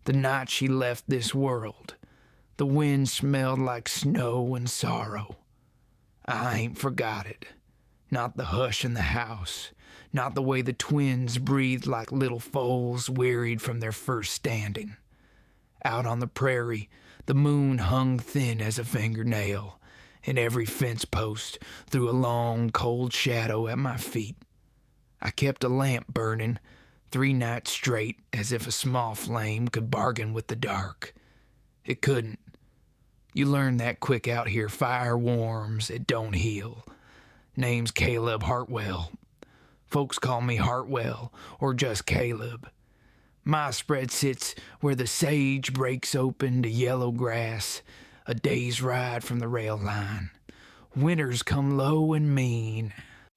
The night she left this world, the wind smelled like snow and sorrow. I ain't forgot it. Not the hush in the house, not the way the twins breathed like little foals wearied from their first standing. Out on the prairie, the moon hung thin as a fingernail, and every fence post threw a long, cold shadow at my feet. I kept a lamp burning 3 nights straight, as if a small flame could bargain with the dark. It couldn't. You learn that quick out here. Fire warms, it don't heal. Name's Caleb Hartwell. Folks call me Hartwell, or just Caleb. My spread sits where the sage breaks open to yellow grass, a day's ride from the rail line. Winters come low and mean.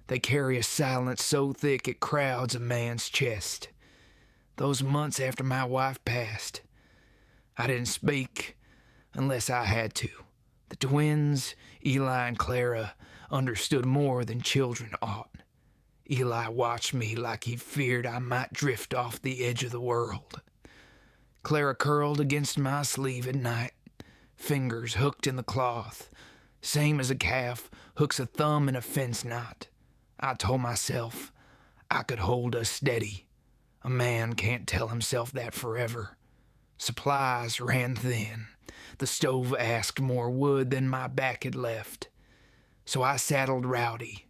They carry a silence so thick it crowds a man's chest. Those months after my wife passed, I didn't speak unless I had to. The twins, Eli and Clara, understood more than children ought. Eli watched me like he feared I might drift off the edge of the world. Clara curled against my sleeve at night, fingers hooked in the cloth, same as a calf hooks a thumb in a fence knot. I told myself I could hold us steady. A man can't tell himself that forever. Supplies ran thin. The stove asked more wood than my back had left. So I saddled Rowdy,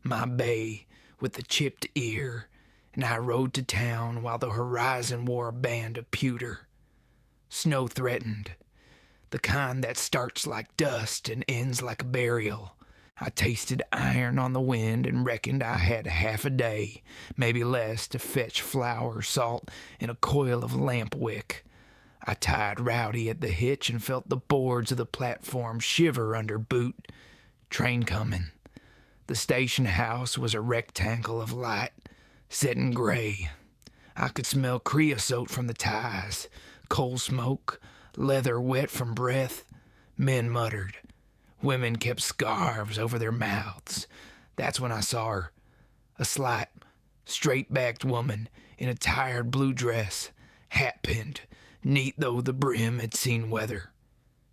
my bay with the chipped ear, and I rode to town while the horizon wore a band of pewter. Snow threatened, the kind that starts like dust and ends like a burial. I tasted iron on the wind and reckoned I had half a day, maybe less, to fetch flour, salt, and a coil of lamp wick. I tied Rowdy at the hitch and felt the boards of the platform shiver under boot. Train coming. The station house was a rectangle of light, set in gray. I could smell creosote from the ties, coal smoke, leather wet from breath. Men muttered. Women kept scarves over their mouths. That's when I saw her. A slight, straight-backed woman in a tired blue dress, hat-pinned, neat though the brim had seen weather.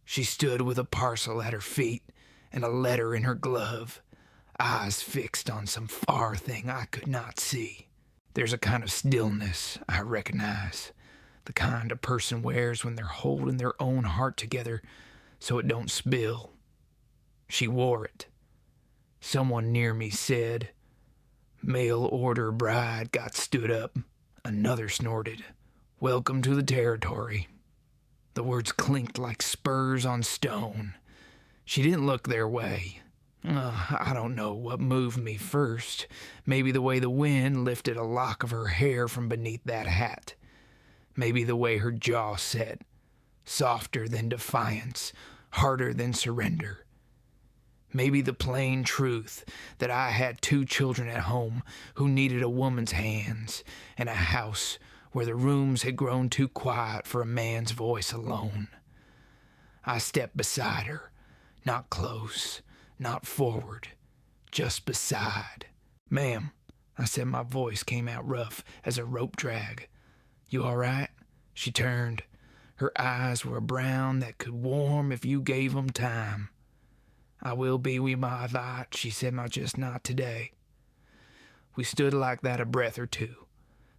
She stood with a parcel at her feet and a letter in her glove, eyes fixed on some far thing I could not see. There's a kind of stillness I recognize, the kind a person wears when they're holding their own heart together so it don't spill. She wore it. Someone near me said, "Mail order bride got stood up." Another snorted, "Welcome to the territory." The words clinked like spurs on stone. She didn't look their way. I don't know what moved me first. Maybe the way the wind lifted a lock of her hair from beneath that hat. Maybe the way her jaw set, softer than defiance, harder than surrender. Maybe the plain truth that I had 2 children at home who needed a woman's hands and a house where the rooms had grown too quiet for a man's voice alone. I stepped beside her, not close, not forward, just beside. "Ma'am," I said. My voice came out rough as a rope drag. "You all right?" She turned. Her eyes were a brown that could warm if you gave 'em time. "I will be wi' my light," she said, "just not today." We stood like that a breath or two.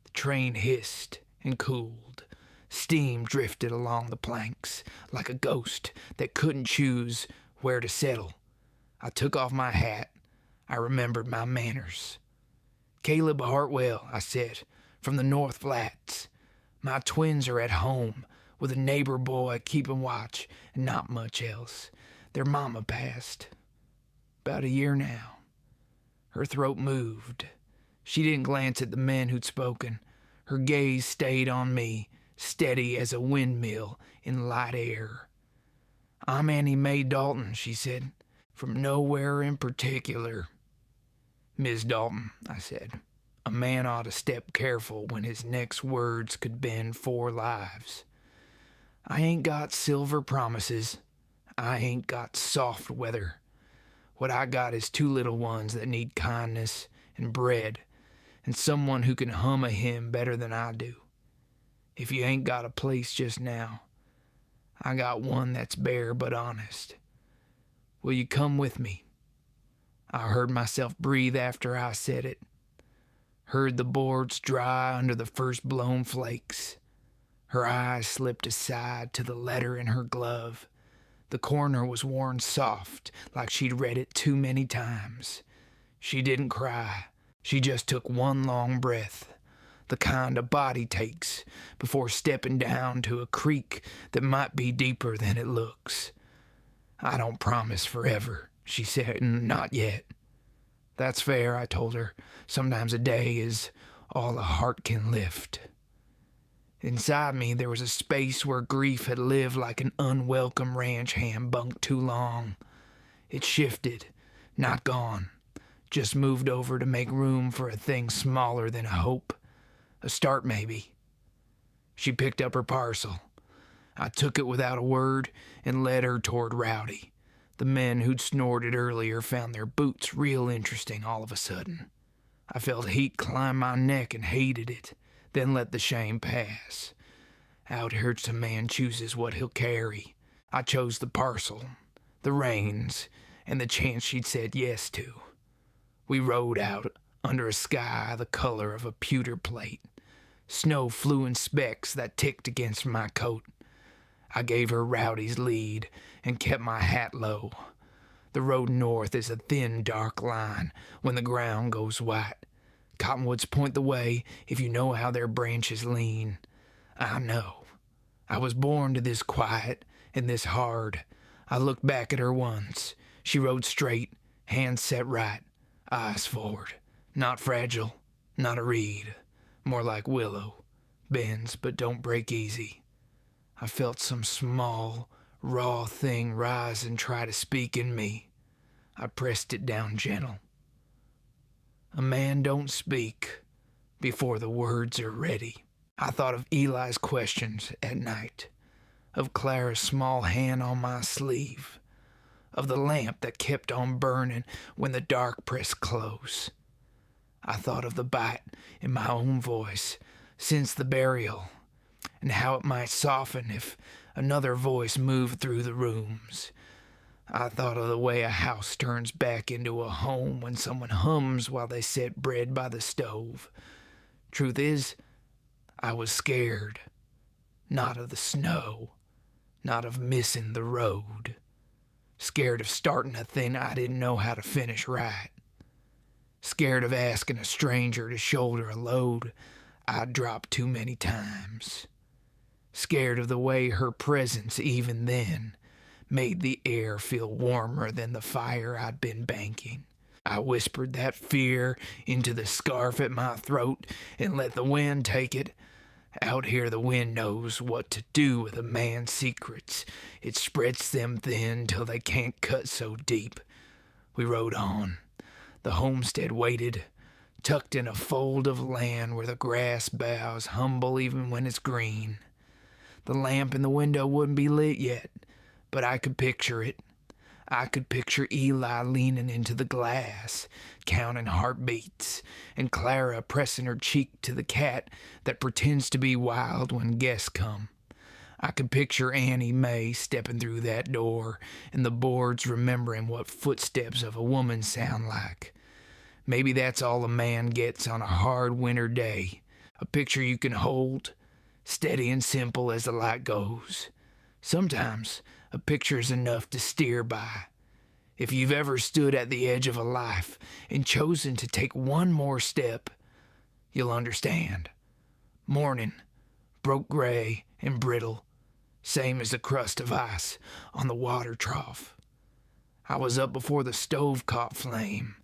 The train hissed and cooled. Steam drifted along the planks like a ghost that couldn't choose where to settle. I took off my hat. I remembered my manners. "Caleb Hartwell," I said, "from the North Flats. My twins are at home with a neighbor boy keeping watch and not much else. Their mama passed. About a year now." Her throat moved. She didn't glance at the men who'd spoken. Her gaze stayed on me, steady as a windmill in light air. "I'm Annie Mae Dalton," she said, "from nowhere in particular." "Miss Dalton," I said, "a man ought to step careful when his next words could bend 4 lives. I ain't got silver promises. I ain't got soft weather. What I got is 2 little ones that need kindness and bread, and someone who can hum a hymn better than I do. if you ain't got a place just now, I got one that's bare but honest. Will you come with me?" I heard myself breathe after I said it. Heard the boards dry under the first blown flakes. Her eyes slipped aside to the letter in her glove. The corner was worn soft, like she'd read it too many times. She didn't cry. She just took one long breath, the kind a body takes before stepping down to a creek that might be deeper than it looks. "I don't promise forever," she said. "Not yet." "That's fair," I told her. "Sometimes a day is all a heart can lift." Inside me there was a space where grief had lived like an unwelcome ranch hand bunked too long. It shifted, not gone, just moved over to make room for a thing smaller than a hope. A start, maybe. She picked up her parcel. I took it without a word and led her toward Rowdy. The men who'd snorted earlier found their boots real interesting all of a sudden. I felt heat climb my neck and hated it, then let the shame pass. Out hurts a man chooses what he'll carry. I chose the parcel, the reins, and the chance she'd said yes to. We rode out under a sky the color of a pewter plate. Snow flew in specks that ticked against my coat. I gave her Rowdy's lead and kept my hat low. The road north is a thin, dark line when the ground goes white. Cottonwoods point the way if you know how their branches lean. I know. I was born to this quiet and this hard. I looked back at her once. She rode straight, hands set right, eyes forward. Not fragile, not a reed. More like willow. Bends but don't break easy. I felt some small, raw thing rise and try to speak in me. I pressed it down gentle. A man don't speak before the words are ready. I thought of Eli's questions at night, of Clara's small hand on my sleeve, of the lamp that kept on burning when the dark pressed close. I thought of the bite in my own voice since the burial, and how it might soften if another voice moved through the rooms. I thought of the way a house turns back into a home when someone hums while they set bread by the stove. Truth is, I was scared. Not of the snow, not of missing the road. Scared of starting a thing I didn't know how to finish right. Scared of asking a stranger to shoulder a load I'd dropped too many times. Scared of the way her presence, even then, made the air feel warmer than the fire I'd been banking. I whispered that fear into the scarf at my throat and let the wind take it. Out here the wind knows what to do with a man's secrets. It spreads them thin till they can't cut so deep. We rode on. The homestead waited, tucked in a fold of land where the grass bows humble even when it's green. The lamp in the window wouldn't be lit yet, but I could picture it. I could picture Eli leaning into the glass, counting heartbeats, and Clara pressing her cheek to the cat that pretends to be wild when guests come. I could picture Annie Mae stepping through that door, and the boards remembering what footsteps of a woman sound like. Maybe that's all a man gets on a hard winter day, a picture you can hold, steady and simple as the light goes. Sometimes a picture's enough to steer by. If you've ever stood at the edge of a life and chosen to take one more step, you'll understand. Morning, broke gray and brittle, same as the crust of ice on the water trough. I was up before the stove caught flame,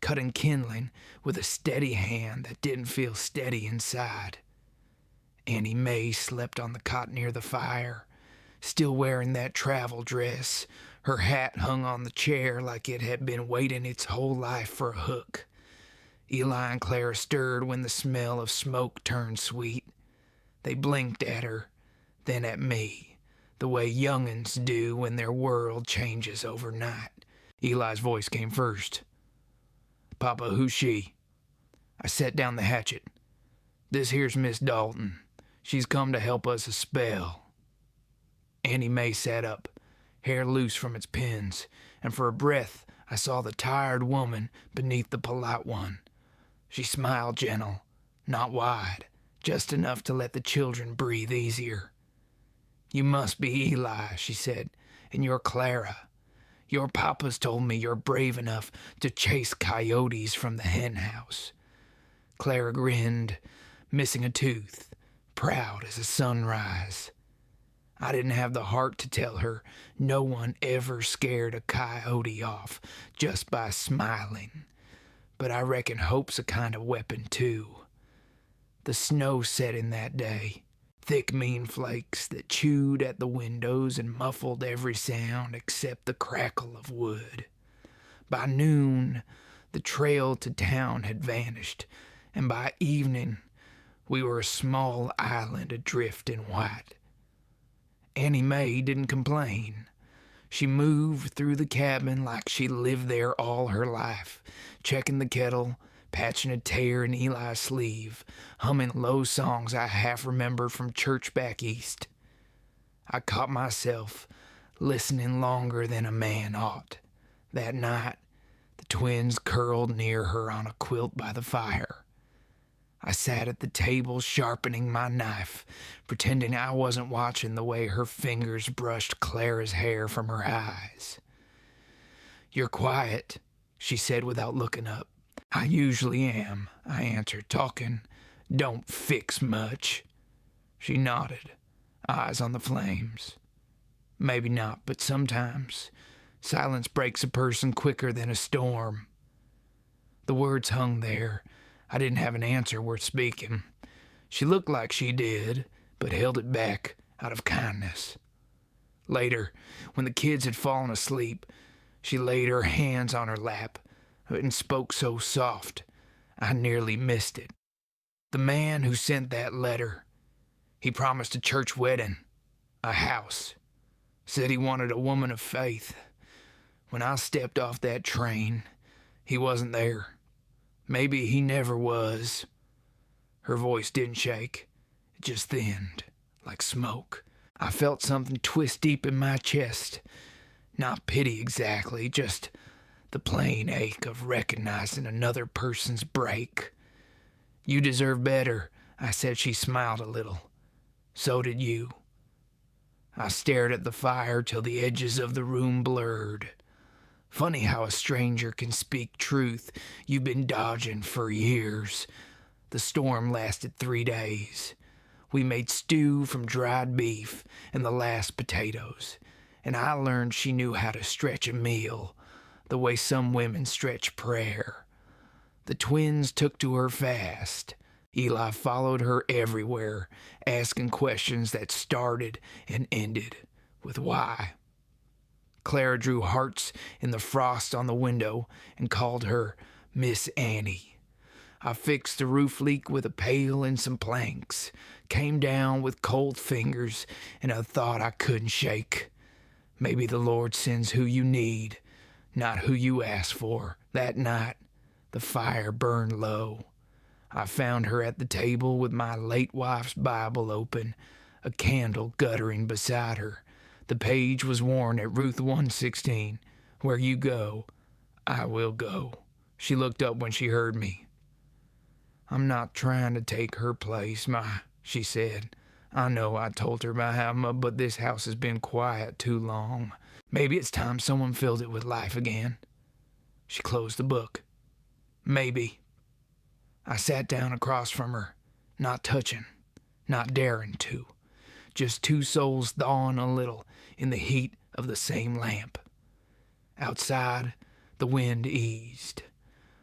cutting kindling with a steady hand that didn't feel steady inside. Annie Mae slept on the cot near the fire, still wearing that travel dress. Her hat hung on the chair like it had been waiting its whole life for a hook. Eli and Clara stirred when the smell of smoke turned sweet. They blinked at her, then at me, the way young'uns do when their world changes overnight. Eli's voice came first. "Papa, who's she?" I set down the hatchet. "This here's Miss Dalton. She's come to help us a spell." Annie Mae sat up, hair loose from its pins, and for a breath I saw the tired woman beneath the polite one. She smiled gentle, not wide, just enough to let the children breathe easier. "You must be Eli," she said, "and you're Clara. Your papa's told me you're brave enough to chase coyotes from the hen house." Clara grinned, missing a tooth, proud as a sunrise. I didn't have the heart to tell her no one ever scared a coyote off just by smiling, but I reckon hope's a kind of weapon too. The snow set in that day, thick mean flakes that chewed at the windows and muffled every sound except the crackle of wood. By noon, the trail to town had vanished, and by evening, we were a small island adrift in white. Annie Mae didn't complain. She moved through the cabin like she lived there all her life, checking the kettle, patching a tear in Eli's sleeve, humming low songs I half remembered from church back east. I caught myself listening longer than a man ought. That night, the twins curled near her on a quilt by the fire. I sat at the table sharpening my knife, pretending I wasn't watching the way her fingers brushed Clara's hair from her eyes. "You're quiet," she said without looking up. "I usually am," I answered. "Talking don't fix much." She nodded, eyes on the flames. "Maybe not, but sometimes silence breaks a person quicker than a storm." The words hung there. I didn't have an answer worth speaking. She looked like she did, but held it back out of kindness. Later, when the kids had fallen asleep, she laid her hands on her lap and spoke so soft I nearly missed it. "The man who sent that letter, he promised a church wedding, a house, said he wanted a woman of faith. When I stepped off that train, he wasn't there. Maybe he never was." Her voice didn't shake. It just thinned, like smoke. I felt something twist deep in my chest. Not pity exactly, just the plain ache of recognizing another person's break. "You deserve better," I said. She smiled a little. "So did you." I stared at the fire till the edges of the room blurred. Funny how a stranger can speak truth you've been dodging for years. The storm lasted 3 days. We made stew from dried beef and the last potatoes, and I learned she knew how to stretch a meal, the way some women stretch prayer. The twins took to her fast. Eli followed her everywhere, asking questions that started and ended with why. Clara drew hearts in the frost on the window and called her Miss Annie. I fixed the roof leak with a pail and some planks, came down with cold fingers and a thought I couldn't shake. Maybe the Lord sends who you need, not who you ask for. That night, the fire burned low. I found her at the table with my late wife's Bible open, a candle guttering beside her. The page was worn at Ruth 1:16. "Where you go, I will go." She looked up when she heard me. "I'm not trying to take her place, she said. "I know I told her about how, but this house has been quiet too long. Maybe it's time someone filled it with life again." She closed the book. "Maybe." I sat down across from her, not touching, not daring to. Just two souls thawing a little in the heat of the same lamp. Outside, the wind eased.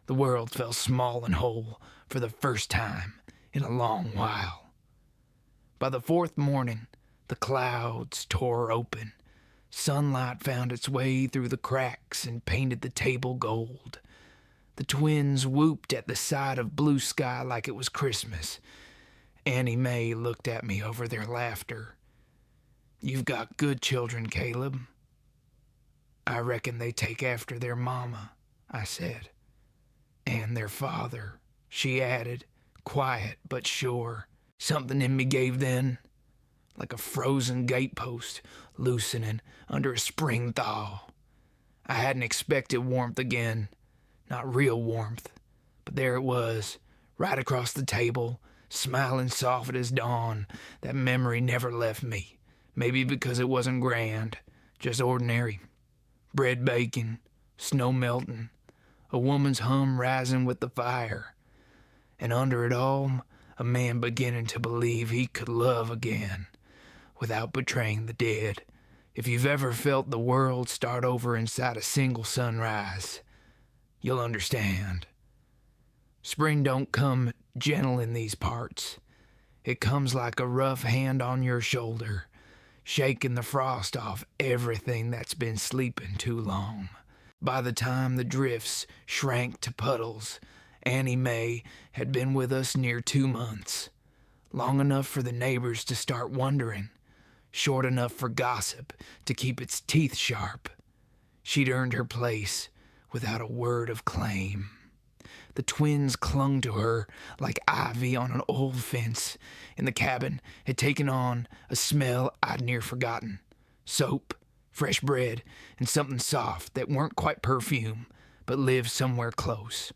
The world felt small and whole for the first time in a long while. By the fourth morning, the clouds tore open. Sunlight found its way through the cracks and painted the table gold. The twins whooped at the sight of blue sky like it was Christmas. Annie Mae looked at me over their laughter. "You've got good children, Caleb." "I reckon they take after their mama," I said. "And their father," she added, quiet but sure. Something in me gave then, like a frozen gatepost loosening under a spring thaw. I hadn't expected warmth again, not real warmth, but there it was, right across the table, smiling soft as dawn. That memory never left me, maybe because it wasn't grand, just ordinary. Bread baking, snow melting, a woman's hum rising with the fire, and under it all, a man beginning to believe he could love again without betraying the dead. If you've ever felt the world start over inside a single sunrise, you'll understand. Spring don't come gentle in these parts. It comes like a rough hand on your shoulder, shaking the frost off everything that's been sleeping too long. By the time the drifts shrank to puddles, Annie Mae had been with us near 2 months, long enough for the neighbors to start wondering, short enough for gossip to keep its teeth sharp. She'd earned her place without a word of claim. The twins clung to her like ivy on an old fence, and the cabin had taken on a smell I'd near forgotten. Soap, fresh bread, and something soft that weren't quite perfume, but lived somewhere close.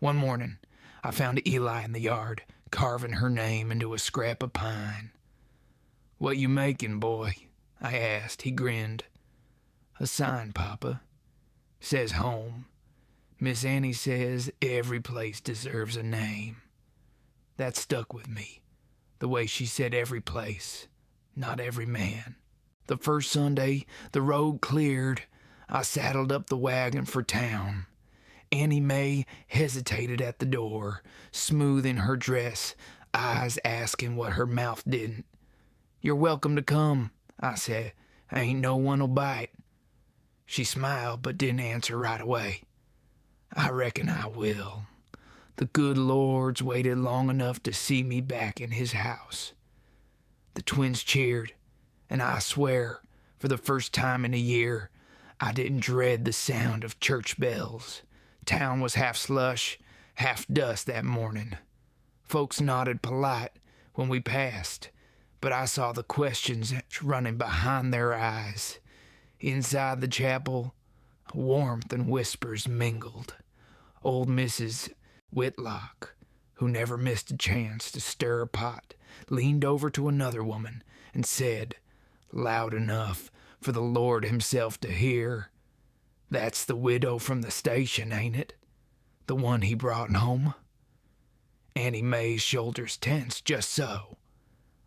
One morning, I found Eli in the yard, carving her name into a scrap of pine. "What you making, boy?" I asked. He grinned. "A sign, Papa. Says home. Miss Annie says every place deserves a name." That stuck with me, the way she said every place, not every man. The first Sunday the road cleared, I saddled up the wagon for town. Annie Mae hesitated at the door, smooth in her dress, eyes asking what her mouth didn't. "You're welcome to come," I said. "Ain't no one'll bite." She smiled but didn't answer right away. "I reckon I will. The good Lord's waited long enough to see me back in his house." The twins cheered, and I swear, for the first time in a year, I didn't dread the sound of church bells. Town was half slush, half dust that morning. Folks nodded polite when we passed, but I saw the questions running behind their eyes. Inside the chapel, warmth and whispers mingled. Old Mrs. Whitlock, who never missed a chance to stir a pot, leaned over to another woman and said, loud enough for the Lord himself to hear, "That's the widow from the station, ain't it? The one he brought home?" Annie Mae's shoulders tensed just so.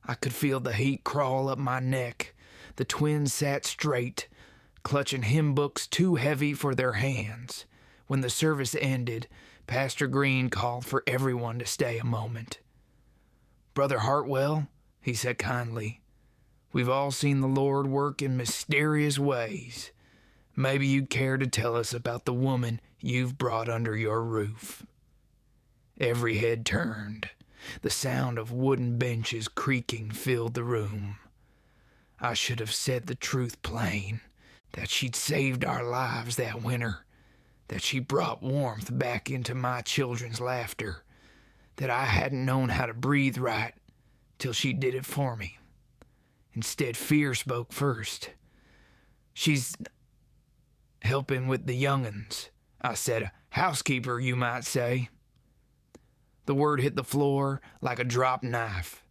I could feel the heat crawl up my neck. The twins sat straight, clutching hymn books too heavy for their hands. When the service ended, Pastor Green called for everyone to stay a moment. "Brother Hartwell," he said kindly, "we've all seen the Lord work in mysterious ways. Maybe you'd care to tell us about the woman you've brought under your roof." Every head turned. The sound of wooden benches creaking filled the room. I should have said the truth plain, that she'd saved our lives that winter, that she brought warmth back into my children's laughter, that I hadn't known how to breathe right till she did it for me. Instead, fear spoke first. "She's helping with the young'uns," I said. "A housekeeper, you might say." The word hit the floor like a dropped knife.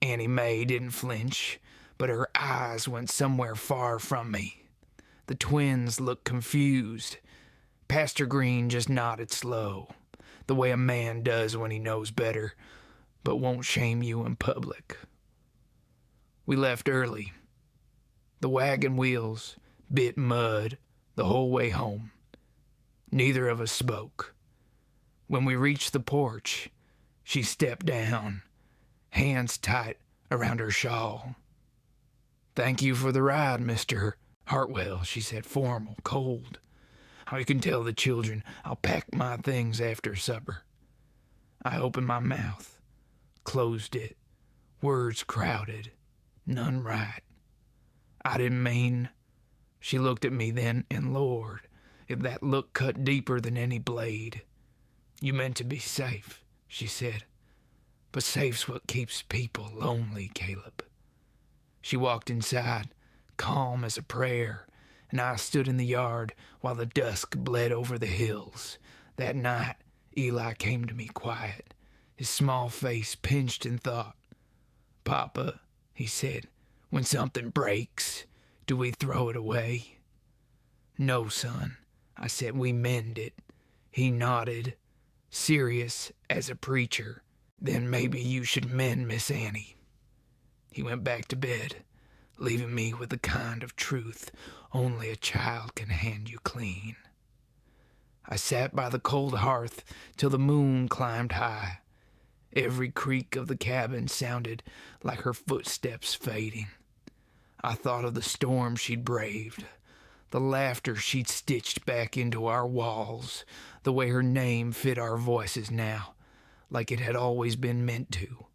Annie Mae didn't flinch, but her eyes went somewhere far from me. The twins looked confused. Pastor Green just nodded slow, the way a man does when he knows better, but won't shame you in public. We left early. The wagon wheels bit mud the whole way home. Neither of us spoke. When we reached the porch, she stepped down, hands tight around her shawl. "Thank you for the ride, Mr. Hartwell," she said, formal, cold. "You can tell the children I'll pack my things after supper." I opened my mouth, closed it. Words crowded, none right. "I didn't mean..." She looked at me then, and Lord, if that look cut deeper than any blade. "You meant to be safe," she said. but safe's what keeps people lonely, Caleb. She walked inside, calm as a prayer, and I stood in the yard while the dusk bled over the hills. That night, Eli came to me quiet, his small face pinched in thought. "Papa," he said, "when something breaks, do we throw it away?" "No, son," I said, "we mend it." He nodded, serious as a preacher. "Then maybe you should mend Miss Annie." He went back to bed, leaving me with the kind of truth only a child can hand you clean. I sat by the cold hearth till the moon climbed high. Every creak of the cabin sounded like her footsteps fading. I thought of the storm she'd braved, the laughter she'd stitched back into our walls, the way her name fit our voices now, like it had always been meant to.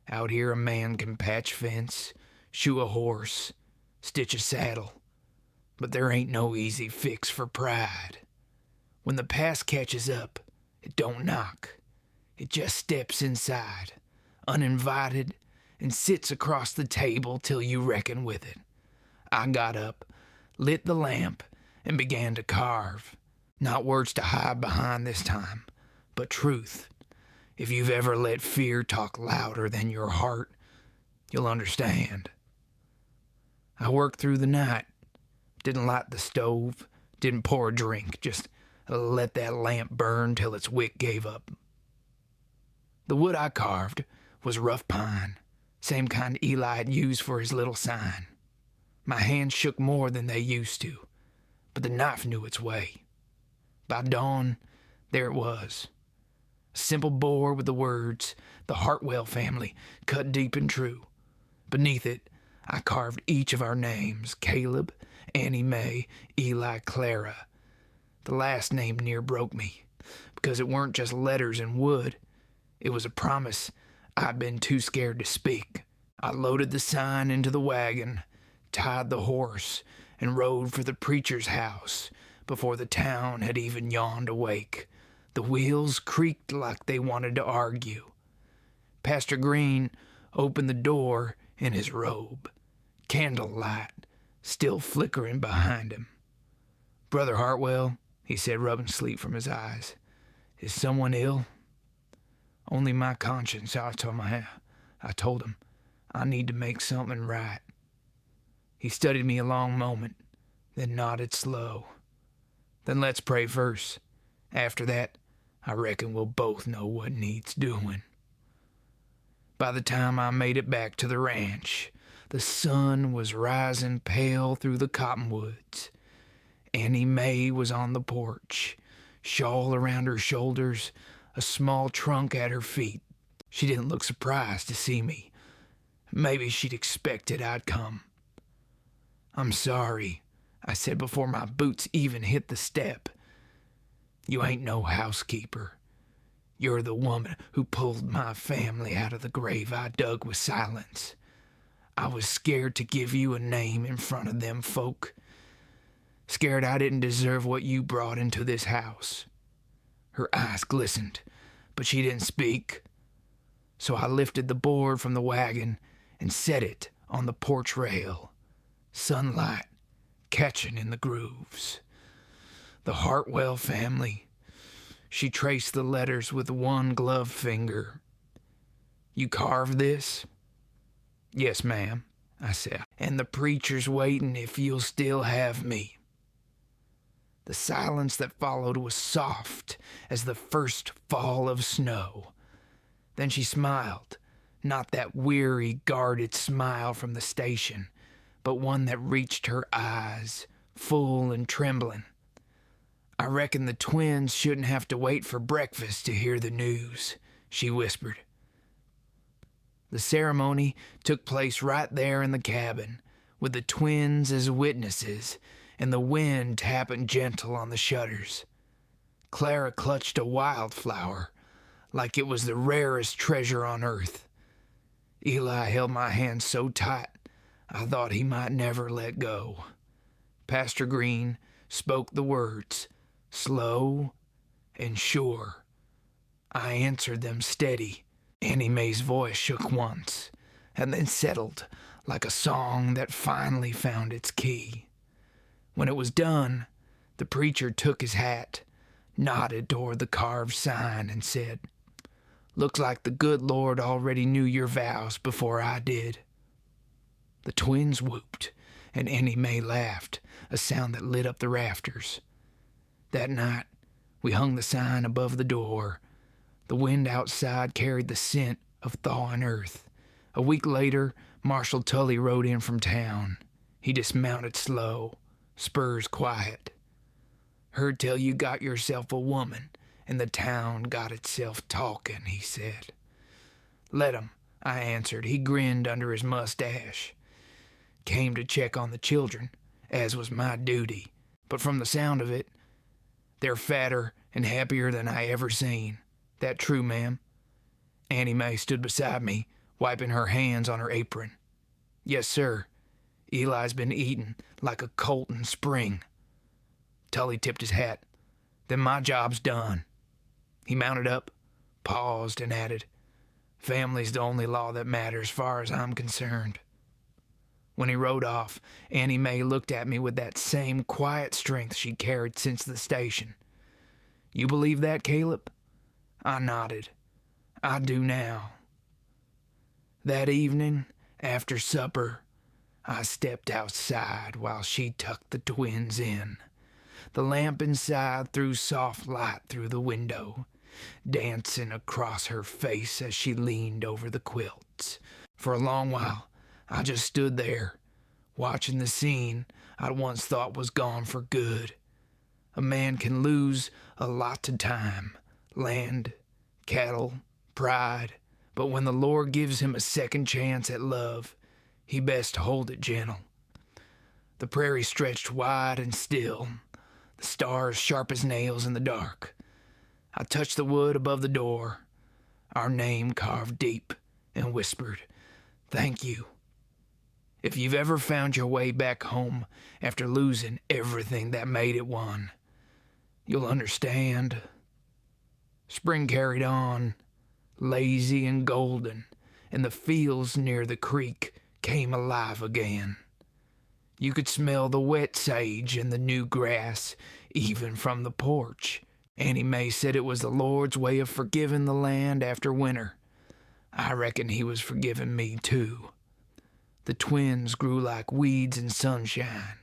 Out here a man can patch fence, shoe a horse, stitch a saddle, but there ain't no easy fix for pride. When the past catches up, it don't knock. It just steps inside, uninvited, and sits across the table till you reckon with it. I got up, lit the lamp, and began to carve. Not words to hide behind this time, but truth. If you've ever let fear talk louder than your heart, you'll understand. I worked through the night, didn't light the stove, didn't pour a drink, just let that lamp burn till its wick gave up. The wood I carved was rough pine, same kind Eli had used for his little sign. My hands shook more than they used to, but the knife knew its way. By dawn, there it was. A simple bore with the words, "The Hartwell Family," cut deep and true. Beneath it, I carved each of our names: Caleb, Annie Mae, Eli, Clara. The last name near broke me, because it weren't just letters and wood. It was a promise I'd been too scared to speak. I loaded the sign into the wagon, tied the horse, and rode for the preacher's house before the town had even yawned awake. The wheels creaked like they wanted to argue. Pastor Green opened the door in his robe, candlelight still flickering behind him. "Brother Hartwell," he said, rubbing sleep from his eyes, "is someone ill?" "Only my conscience," I told him. "I need to make something right." He studied me a long moment, then nodded slow. "Then let's pray first. After that, I reckon we'll both know what needs doing." By the time I made it back to the ranch, the sun was rising pale through the cottonwoods. Annie Mae was on the porch, shawl around her shoulders, a small trunk at her feet. She didn't look surprised to see me. Maybe she'd expected I'd come. "I'm sorry," I said before my boots even hit the step. "You ain't no housekeeper. You're the woman who pulled my family out of the grave I dug with silence. I was scared to give you a name in front of them folk. Scared I didn't deserve what you brought into this house." Her eyes glistened, but she didn't speak. So I lifted the board from the wagon and set it on the porch rail, sunlight catching in the grooves. "The Hartwell Family." She traced the letters with one gloved finger. "You carved this?" "Yes, ma'am," I said. "And the preacher's waiting if you'll still have me." The silence that followed was soft as the first fall of snow. Then she smiled, not that weary, guarded smile from the station, but one that reached her eyes, full and trembling. "I reckon the twins shouldn't have to wait for breakfast to hear the news," she whispered. The ceremony took place right there in the cabin, with the twins as witnesses, and the wind tapping gentle on the shutters. Clara clutched a wildflower, like it was the rarest treasure on earth. Eli held my hand so tight, I thought he might never let go. Pastor Green spoke the words, slow and sure. I answered them steady, Annie Mae's voice shook once, and then settled like a song that finally found its key. When it was done, the preacher took his hat, nodded toward the carved sign, and said, "Looks like the good Lord already knew your vows before I did." The twins whooped, and Annie Mae laughed, a sound that lit up the rafters. That night, we hung the sign above the door. The wind outside carried the scent of thawing earth. A week later, Marshal Tully rode in from town. He dismounted slow, spurs quiet. "Heard tell you got yourself a woman, and the town got itself talking," he said. "Let 'em," I answered. He grinned under his mustache. "Came to check on the children, as was my duty, but from the sound of it, they're fatter and happier than I ever seen. That true, ma'am?" Annie Mae stood beside me, wiping her hands on her apron. "Yes, sir. Eli's been eating like a colt in spring." Tully tipped his hat. "Then my job's done." He mounted up, paused, and added, "Family's the only law that matters, far as I'm concerned." When he rode off, Annie Mae looked at me with that same quiet strength she carried since the station. "You believe that, Caleb?" I nodded. "I do now." That evening, after supper, I stepped outside while she tucked the twins in. The lamp inside threw soft light through the window, dancing across her face as she leaned over the quilts. For a long while, I just stood there, watching the scene I'd once thought was gone for good. A man can lose a lot to time, land, cattle, pride, but when the Lord gives him a second chance at love, he best hold it gentle. The prairie stretched wide and still, the stars sharp as nails in the dark. I touched the wood above the door, our name carved deep, and whispered, "Thank you." If you've ever found your way back home after losing everything that made it one, you'll understand. Spring carried on, lazy and golden, and the fields near the creek came alive again. You could smell the wet sage and the new grass, even from the porch. Annie Mae said it was the Lord's way of forgiving the land after winter. I reckon he was forgiving me, too. The twins grew like weeds in sunshine.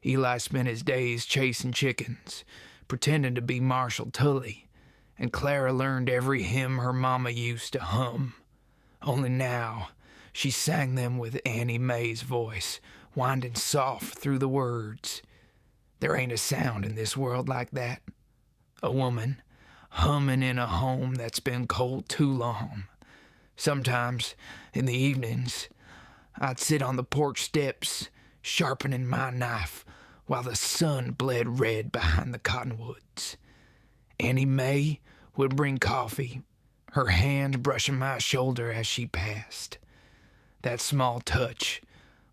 Eli spent his days chasing chickens, pretending to be Marshal Tully, and Clara learned every hymn her mama used to hum. Only now, she sang them with Annie Mae's voice, winding soft through the words. There ain't a sound in this world like that. A woman humming in a home that's been cold too long. Sometimes, in the evenings, I'd sit on the porch steps, sharpening my knife, while the sun bled red behind the cottonwoods. Annie Mae would bring coffee, her hand brushing my shoulder as she passed. That small touch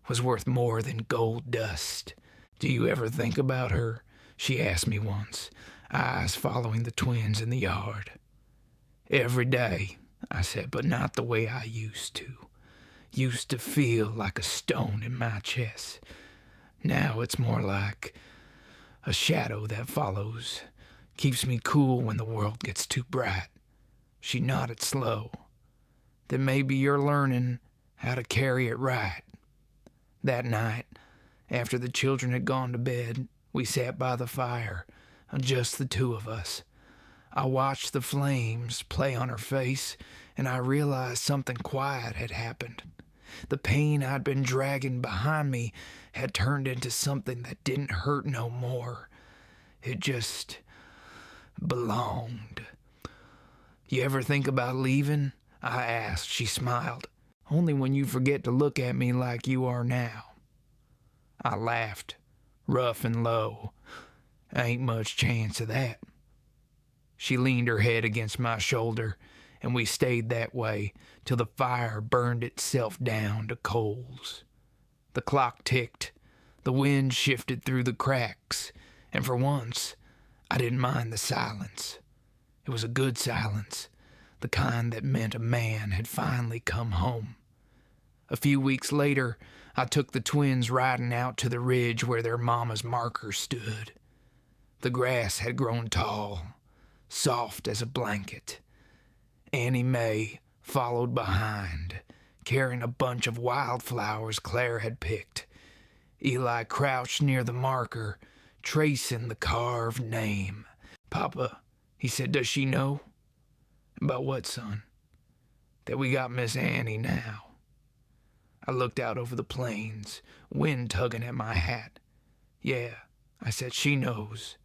was worth more than gold dust. "Do you ever think about her?" she asked me once, eyes following the twins in the yard. "Every day," I said, "but not the way I used to. Used to feel like a stone in my chest. Now it's more like a shadow that follows, keeps me cool when the world gets too bright." She nodded slow. "Then maybe you're learning how to carry it right." That night, after the children had gone to bed, we sat by the fire, just the two of us. I watched the flames play on her face, and I realized something quiet had happened. The pain I'd been dragging behind me had turned into something that didn't hurt no more. It just belonged. "You ever think about leaving?" I asked. She smiled. "Only when you forget to look at me like you are now." I laughed, rough and low. "Ain't much chance of that." She leaned her head against my shoulder, and we stayed that way till the fire burned itself down to coals. The clock ticked, the wind shifted through the cracks, and for once I didn't mind the silence. It was a good silence, the kind that meant a man had finally come home. A few weeks later, I took the twins riding out to the ridge where their mama's marker stood. The grass had grown tall, soft as a blanket. Annie Mae followed behind, carrying a bunch of wildflowers Claire had picked. Eli crouched near the marker, tracing the carved name. "Papa," he said, "does she know?" "About what, son?" "That we got Miss Annie now." I looked out over the plains, wind tugging at my hat. "Yeah," I said, "she knows.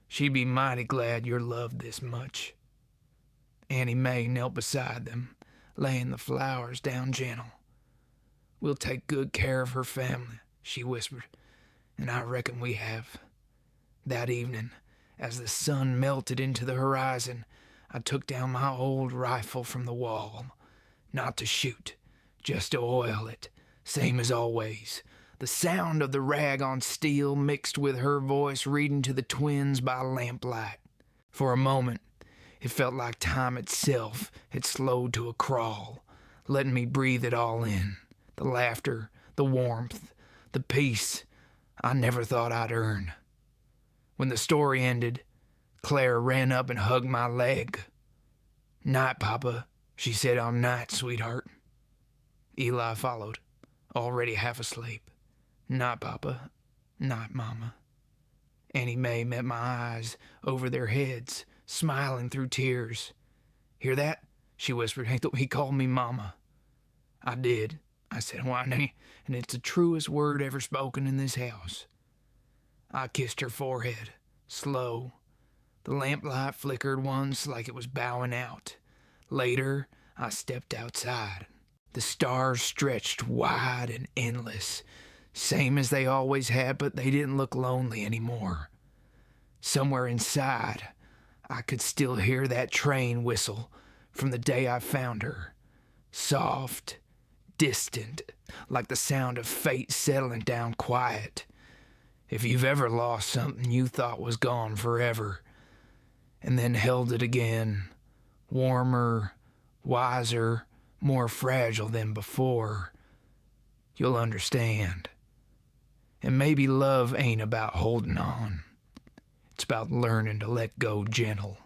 She'd be mighty glad you're loved this much." Annie Mae knelt beside them, laying the flowers down gentle. "We'll take good care of her family," she whispered, "and I reckon we have." That evening, as the sun melted into the horizon, I took down my old rifle from the wall. Not to shoot, just to oil it, same as always. The sound of the rag on steel mixed with her voice reading to the twins by lamplight. For a moment, it felt like time itself had slowed to a crawl, letting me breathe it all in. The laughter, the warmth, the peace I never thought I'd earn. When the story ended, Claire ran up and hugged my leg. "Night, Papa," she said, "on night, sweetheart." Eli followed, already half asleep. "Night, Papa. Night, Mama." Annie Mae met my eyes over their heads, smiling through tears. "Hear that?" she whispered. "He called me Mama." "I did," I said. "Why, and it's the truest word ever spoken in this house." I kissed her forehead, slow. The lamplight flickered once like it was bowing out. Later, I stepped outside. The stars stretched wide and endless, same as they always had, but they didn't look lonely anymore. Somewhere inside, I could still hear that train whistle from the day I found her. Soft, distant, like the sound of fate settling down quiet. If you've ever lost something you thought was gone forever, and then held it again, warmer, wiser, more fragile than before, you'll understand. And maybe love ain't about holding on. It's about learning to let go gentle.